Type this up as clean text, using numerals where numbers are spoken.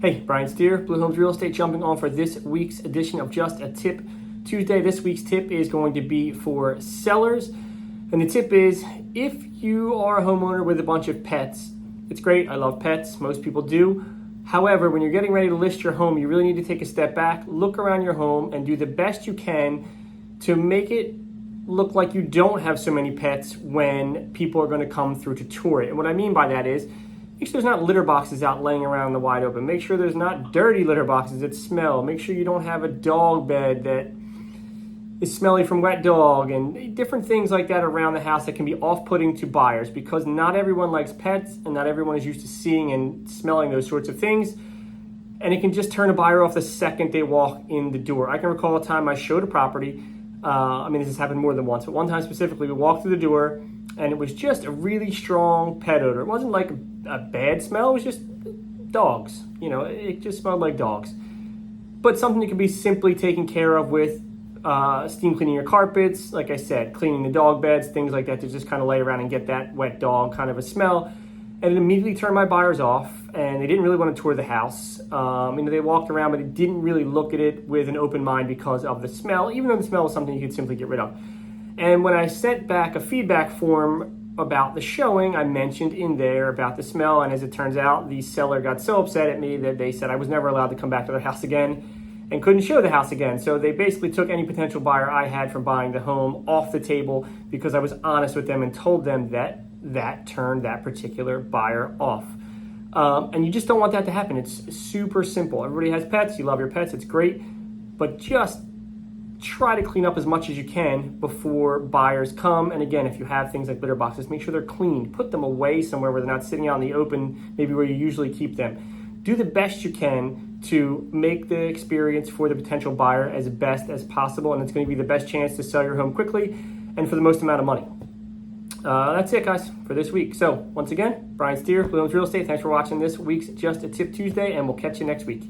Hey, Brian Steer, Blue Homes Real Estate, jumping on for this week's edition of Just a Tip Tuesday. This week's tip is going to be for sellers. And the tip is, if you are a homeowner with a bunch of pets, it's great. I love pets. Most people do. However, when you're getting ready to list your home, you really need to take a step back, look around your home, and do the best you can to make it look like you don't have so many pets when people are going to come through to tour it. And what I mean by that is, make sure there's not litter boxes out laying around in the wide open. Make sure there's not dirty litter boxes that smell. Make sure you don't have a dog bed that is smelly from wet dog, and different things like that around the house that can be off-putting to buyers, because not everyone likes pets and not everyone is used to seeing and smelling those sorts of things. And it can just turn a buyer off the second they walk in the door. I can recall a time I showed a property. This has happened more than once, but one time specifically, we walked through the door and it was just a really strong pet odor. It wasn't like a bad smell, it was just dogs. It just smelled like dogs. But something that can be simply taken care of with steam cleaning your carpets, like I said, cleaning the dog beds, things like that, to just kind of lay around and get that wet dog kind of a smell. And it immediately turned my buyers off, and they didn't really want to tour the house. They walked around, but they didn't really look at it with an open mind because of the smell, even though the smell was something you could simply get rid of. And when I sent back a feedback form about the showing, I mentioned in there about the smell, and as it turns out, the seller got so upset at me that they said I was never allowed to come back to their house again and couldn't show the house again. So they basically took any potential buyer I had from buying the home off the table because I was honest with them and told them that turned that particular buyer off. And you just don't want that to happen. It's super simple. Everybody has pets. You love your pets. It's great. But just try to clean up as much as you can before buyers come. And again, if you have things like litter boxes, make sure they're clean. Put them away somewhere where they're not sitting out in the open, maybe where you usually keep them. Do the best you can to make the experience for the potential buyer as best as possible, and it's going to be the best chance to sell your home quickly and for the most amount of money. That's it, guys, for this week. So once again, Brian Steer, Blue Homes Real Estate. Thanks for watching this week's Just a Tip Tuesday, and we'll catch you next week.